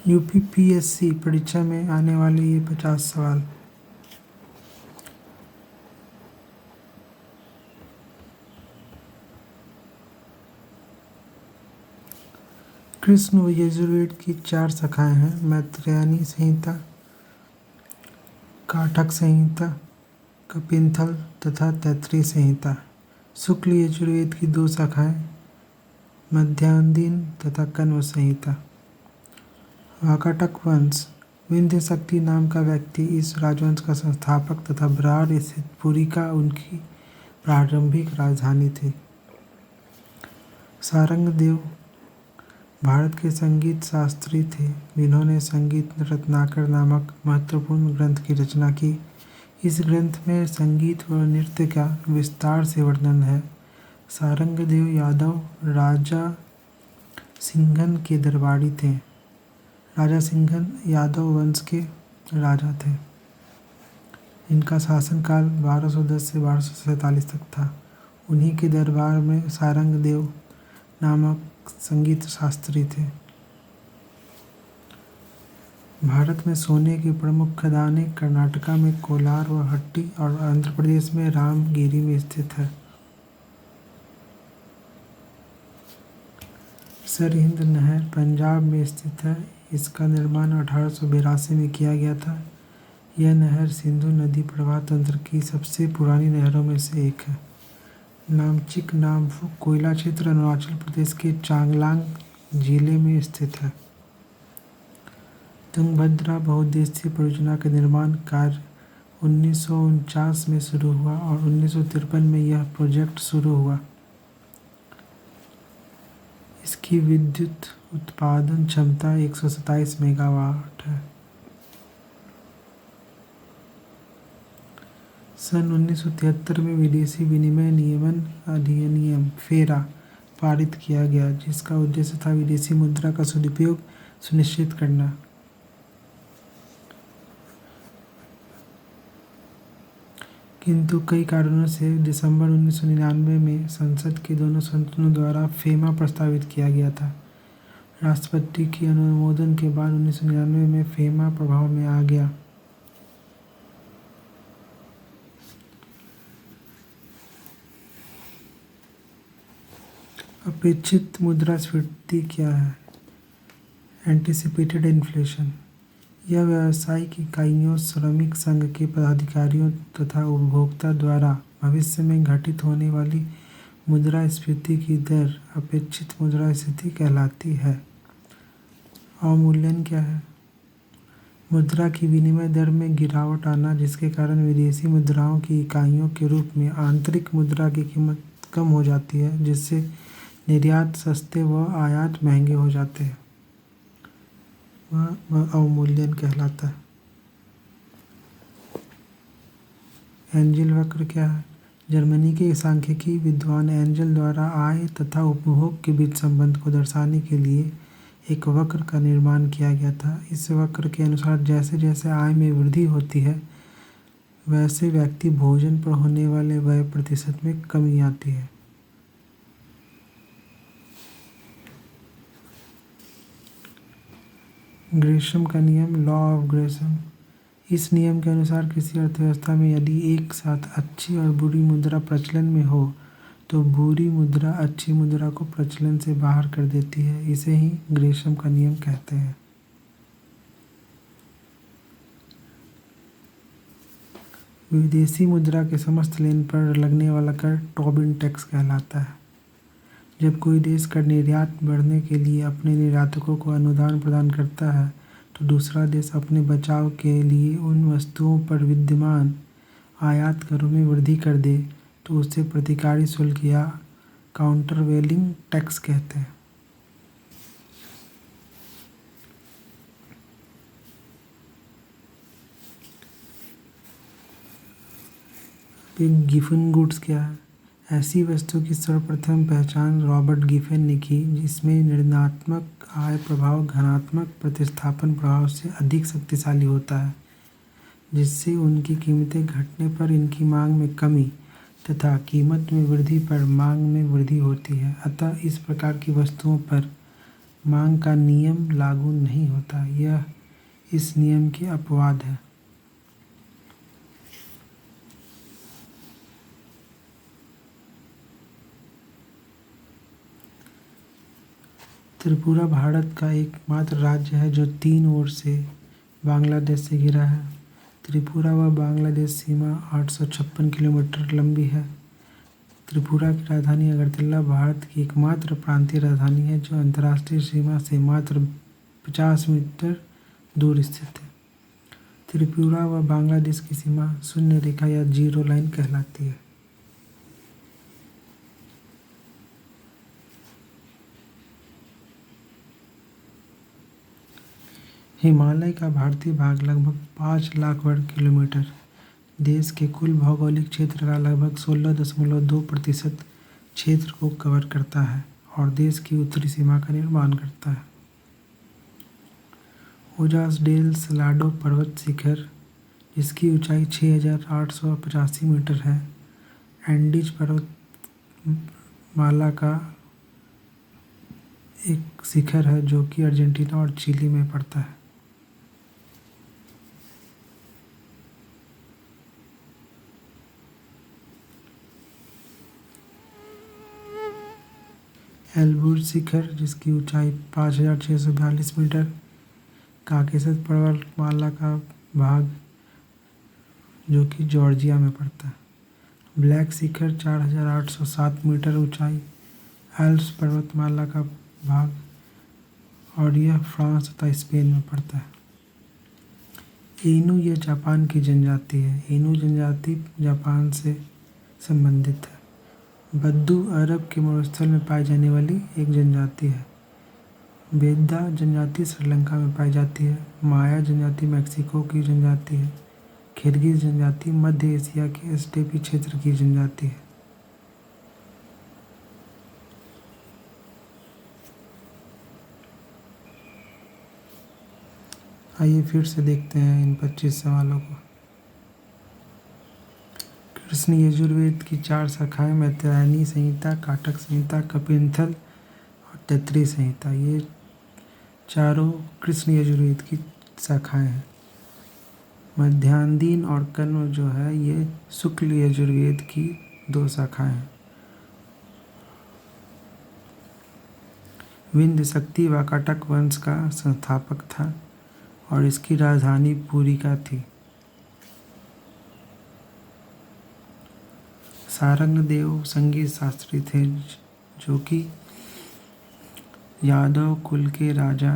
UPPSC परीक्षा में आने वाले ये 50 सवाल। कृष्ण व यजुर्वेद की 4 शाखाएं हैं: मैत्रेयनी संहिता, काठक संहिता, कपिंथल तथा तैत्तिरीय संहिता। शुक्ल यजुर्वेद की 2 शाखाएं, मध्यान्ह तथा कण्व संहिता। वाकाटक वंश। विंध्य शक्ति नाम का व्यक्ति इस राजवंश का संस्थापक तथा बराड़ स्थित पुरी का उनकी प्रारंभिक राजधानी थी। सारंगदेव भारत के संगीत शास्त्री थे, जिन्होंने संगीत रत्नाकर नामक महत्वपूर्ण ग्रंथ की रचना की। इस ग्रंथ में संगीत व नृत्य का विस्तार से वर्णन है। सारंगदेव यादव राजा सिंघन के दरबारी थे। राजा सिंघन यादव वंश के राजा थे। इनका शासनकाल 1210 से 1247 तक था। उन्हीं के दरबार में सारंगदेव नामक संगीत शास्त्री थे। भारत में सोने की प्रमुख खदानें कर्नाटका में कोलार व हट्टी और आंध्र प्रदेश में रामगिरी में स्थित है। सरहिंद नहर पंजाब में स्थित है। इसका निर्माण 1882 में किया गया था। यह नहर सिंधु नदी प्रवाह तंत्र की सबसे पुरानी नहरों में से एक है। नामचिक नामफुक कोयला क्षेत्र अरुणाचल प्रदेश के चांगलांग जिले में स्थित है। तुंगभद्रा बहुउद्देशीय परियोजना का निर्माण कार्य 1949 में शुरू हुआ और 1953 में यह प्रोजेक्ट शुरू हुआ। इसकी विद्युत उत्पादन क्षमता 127 मेगावाट है। सन 1973 में विदेशी विनिमय नियमन अधिनियम फेरा पारित किया गया, जिसका उद्देश्य था विदेशी मुद्रा का सदुपयोग सुनिश्चित करना। किंतु कई कारणों से दिसंबर 1999 में संसद के दोनों सदनों द्वारा फेमा प्रस्तावित किया गया था। राष्ट्रपति के अनुमोदन के बाद 1999 में फेमा प्रभाव में आ गया। अपेक्षित मुद्रास्फीति क्या है? Anticipated inflation. यह व्यावसायिक इकाइयों, श्रमिक संघ के पदाधिकारियों तथा उपभोक्ता द्वारा भविष्य में घटित होने वाली मुद्रास्फीति की दर अपेक्षित मुद्रास्फीति कहलाती है। अवमूल्यन क्या है? मुद्रा की विनिमय दर में गिरावट आना, जिसके कारण विदेशी मुद्राओं की इकाइयों के रूप में आंतरिक मुद्रा की कीमत कम हो जाती है, जिससे निर्यात सस्ते व आयात महंगे हो जाते हैं। वह अवमूल्यन कहलाता है। एंजल वक्र क्या है? जर्मनी के सांख्यिकी विद्वान एंजल द्वारा आय तथा उपभोग के बीच संबंध को दर्शाने के लिए एक वक्र का निर्माण किया गया था। इस वक्र के अनुसार जैसे जैसे आय में वृद्धि होती है, वैसे व्यक्ति भोजन पर होने वाले व्यय प्रतिशत में कमी आती है। ग्रेशम का नियम, लॉ ऑफ ग्रेशम। इस नियम के अनुसार किसी अर्थव्यवस्था में यदि एक साथ अच्छी और बुरी मुद्रा प्रचलन में हो, तो बुरी मुद्रा अच्छी मुद्रा को प्रचलन से बाहर कर देती है। इसे ही ग्रेशम का नियम कहते हैं। विदेशी मुद्रा के समस्त लेन पर लगने वाला कर टोबिन टैक्स कहलाता है। जब कोई देश कर निर्यात बढ़ाने के लिए अपने निर्यातकों को अनुदान प्रदान करता है, तो दूसरा देश अपने बचाव के लिए उन वस्तुओं पर विद्यमान आयात करों में वृद्धि कर दे, तो उसे प्रतिकारी शुल्क या काउंटरवेलिंग टैक्स कहते हैं। गिफन गुड्स क्या है? ऐसी वस्तु की सर्वप्रथम पहचान रॉबर्ट गिफन ने की, जिसमें ऋणात्मक आय प्रभाव धनात्मक प्रतिस्थापन प्रभाव से अधिक शक्तिशाली होता है, जिससे उनकी कीमतें घटने पर इनकी मांग में कमी तथा कीमत में वृद्धि पर मांग में वृद्धि होती है। अतः इस प्रकार की वस्तुओं पर मांग का नियम लागू नहीं होता, यह इस नियम की अपवाद है। त्रिपुरा भारत का एकमात्र राज्य है जो 3 ओर से बांग्लादेश से घिरा है। त्रिपुरा व बांग्लादेश सीमा 856 किलोमीटर लंबी है। त्रिपुरा की राजधानी अगरतला भारत की एकमात्र प्रांतीय राजधानी है जो अंतर्राष्ट्रीय सीमा से मात्र 50 मीटर दूर स्थित है। त्रिपुरा व बांग्लादेश की सीमा शून्य रेखा या जीरो लाइन कहलाती है। हिमालय का भारतीय भाग लगभग 5 लाख वर्ग किलोमीटर देश के कुल भौगोलिक क्षेत्र का लगभग 16.2% क्षेत्र को कवर करता है और देश की उत्तरी सीमा का निर्माण करता है। ओजास डेल सलाडो पर्वत शिखर, जिसकी ऊंचाई 6,885 मीटर है, एंडीज पर्वतमाला का एक शिखर है जो कि अर्जेंटीना और चिली में पड़ता है। एल्ब्रूज शिखर, जिसकी ऊंचाई 5,642 मीटर, काकेशस पर्वतमाला का भाग जो कि जॉर्जिया में पड़ता है। ब्लैक शिखर 4,807 मीटर ऊंचाई, एल्प्स पर्वतमाला का भाग, और यह फ्रांस तथा स्पेन में पड़ता है। इनु यह जापान की जनजाति है। इनु जनजाति जापान से संबंधित है। बद्दू अरब के मरुस्थल में पाई जाने वाली एक जनजाति है। बेद्दा जनजाति श्रीलंका में पाई जाती है। माया जनजाति मैक्सिको की जनजाति है। किर्गिज जनजाति मध्य एशिया के स्टेपी क्षेत्र की जनजाति है। आइए फिर से देखते हैं इन 25 सवालों को। कृष्ण यजुर्वेद की 4 शाखाएं मैत्रायणी संहिता, काटक संहिता, कपिंथल और तैत्तिरीय संहिता, ये चारों कृष्ण यजुर्वेद की शाखाएं हैं। मध्यान्ह और कण्व जो है ये शुक्ल यजुर्वेद की 2 शाखाएं हैं। विंध्य शक्ति वाकाटक वंश का संस्थापक था और इसकी राजधानी पुरिका थी। सारंगदेव संगीत शास्त्री थे जो कि यादव कुल के राजा,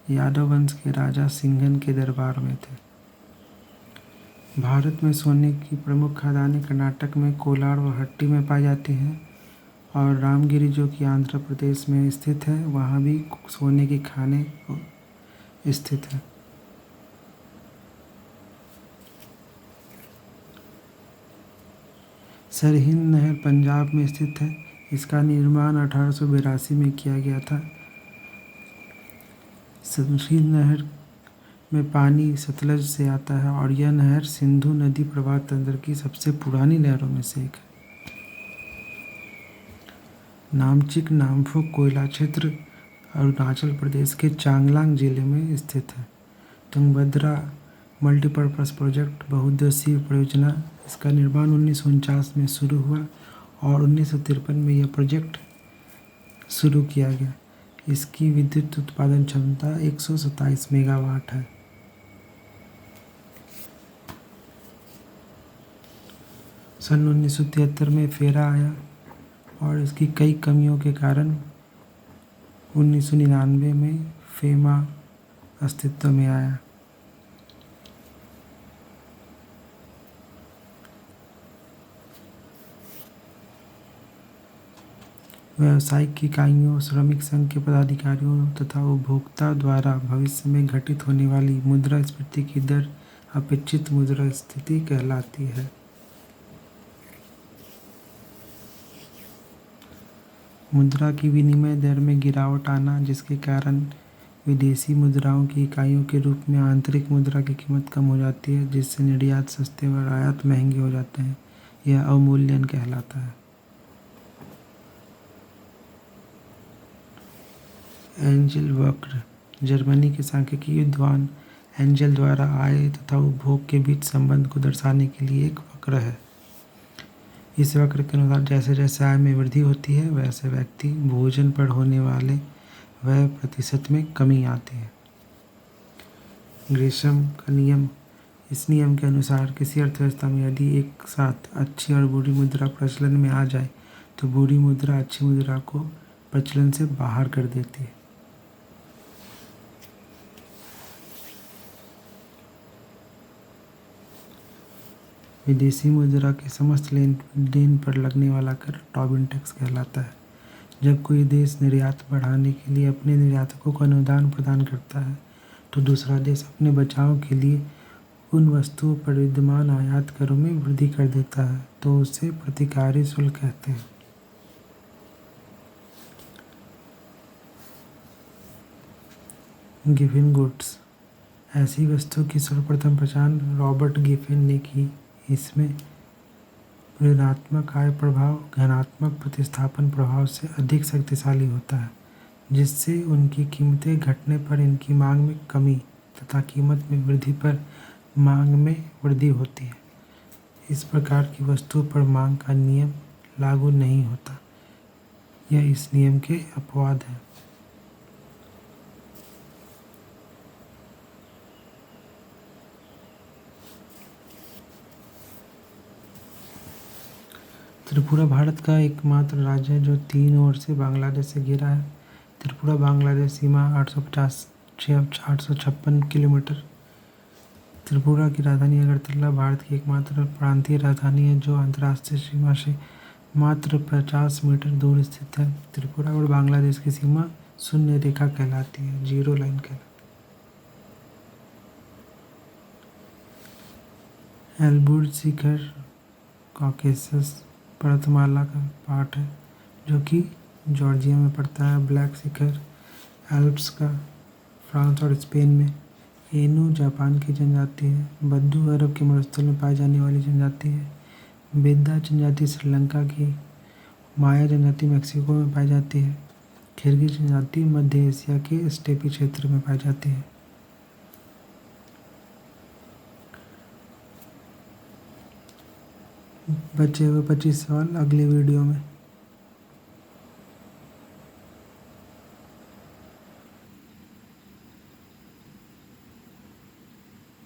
यादव वंश के राजा सिंघन के दरबार में थे। भारत में सोने की प्रमुख खदानें कर्नाटक में कोलार व हट्टी में पाई जाती हैं और रामगिरी जो कि आंध्र प्रदेश में स्थित है वहाँ भी सोने की खानें स्थित है। सरहिंद नहर पंजाब में स्थित है। इसका निर्माण 1882 में किया गया था। सरहिंद नहर में पानी सतलज से आता है और यह नहर सिंधु नदी प्रवाह तंत्र की सबसे पुरानी नहरों में से एक है। नामचिक नामफुक कोयला क्षेत्र अरुणाचल प्रदेश के चांगलांग जिले में स्थित है। तुंगभद्रा मल्टीपर्पज़ प्रोजेक्ट बहुउद्देशीय परियोजना, इसका निर्माण 1949 में शुरू हुआ और 1953 में यह प्रोजेक्ट शुरू किया गया। इसकी विद्युत उत्पादन क्षमता 127 मेगावाट है। सन 1973 में फेरा आया और इसकी कई कमियों के कारण 1999 में फेमा अस्तित्व में आया। व्यावसायिक इकाइयों, श्रमिक संघ के पदाधिकारियों तथा उपभोक्ता द्वारा भविष्य में घटित होने वाली मुद्रास्फीति की दर अपेक्षित मुद्रास्फीति कहलाती है। मुद्रा की विनिमय दर में गिरावट आना, जिसके कारण विदेशी मुद्राओं की इकाइयों के रूप में आंतरिक मुद्रा की कीमत कम हो जाती है, जिससे निर्यात सस्ते और आयात महंगे हो जाते हैं, यह अवमूल्यन कहलाता है। एंजल वक्र जर्मनी के सांख्यिकी विद्वान एंजल द्वारा आय तथा उपभोग के बीच संबंध को दर्शाने के लिए एक वक्र है। इस वक्र के अनुसार जैसे जैसे आय में वृद्धि होती है वैसे व्यक्ति भोजन पर होने वाले व्यय प्रतिशत में कमी आती है। ग्रेशम का नियम। इस नियम के अनुसार किसी अर्थव्यवस्था में यदि एक साथ अच्छी और बुरी मुद्रा प्रचलन में आ जाए तो बुरी मुद्रा अच्छी मुद्रा को प्रचलन से बाहर कर देती है। विदेशी मुद्रा के समस्त लेन देन पर लगने वाला कर टोबिन टैक्स कहलाता है। जब कोई देश निर्यात बढ़ाने के लिए अपने निर्यातकों को अनुदान प्रदान करता है तो दूसरा देश अपने बचाव के लिए उन वस्तुओं पर विद्यमान आयात करों में वृद्धि कर देता है तो उसे प्रतिकारी शुल्क कहते हैं। Giffen goods. ऐसी वस्तु की सर्वप्रथम पहचान रॉबर्ट गिफिन ने की। इसमें ऋणात्मक आय प्रभाव धनात्मक प्रतिस्थापन प्रभाव से अधिक शक्तिशाली होता है, जिससे उनकी कीमतें घटने पर इनकी मांग में कमी तथा कीमत में वृद्धि पर मांग में वृद्धि होती है। इस प्रकार की वस्तुओं पर मांग का नियम लागू नहीं होता। यह इस नियम के अपवाद है। त्रिपुरा भारत का एकमात्र राज्य है जो 3 ओर से बांग्लादेश से घिरा है। त्रिपुरा बांग्लादेश सीमा 856 किलोमीटर। त्रिपुरा की राजधानी अगरतला भारत की एकमात्र प्रांतीय राजधानी है जो अंतर्राष्ट्रीय सीमा से मात्र 50 मीटर दूर स्थित है। त्रिपुरा और बांग्लादेश की सीमा शून्य रेखा कहलाती है, जीरो लाइन कहलाती है। एल्बुर्ज शिखर कॉकेसस पर्वतमाला का पार्ट है जो कि जॉर्जिया में पड़ता है। ब्लैक शिखर एल्प्स का फ्रांस और स्पेन में। एनू जापान की जनजाति है। बद्दू अरब के मरुस्थल में पाई जाने वाली जनजाति है। बेद्दा जनजाति श्रीलंका की। माया जनजाति मेक्सिको में पाई जाती है। खिरगी जनजाति मध्य एशिया के स्टेपी क्षेत्र में पाई जाती है। बचे हुए 25 सवाल अगले वीडियो में।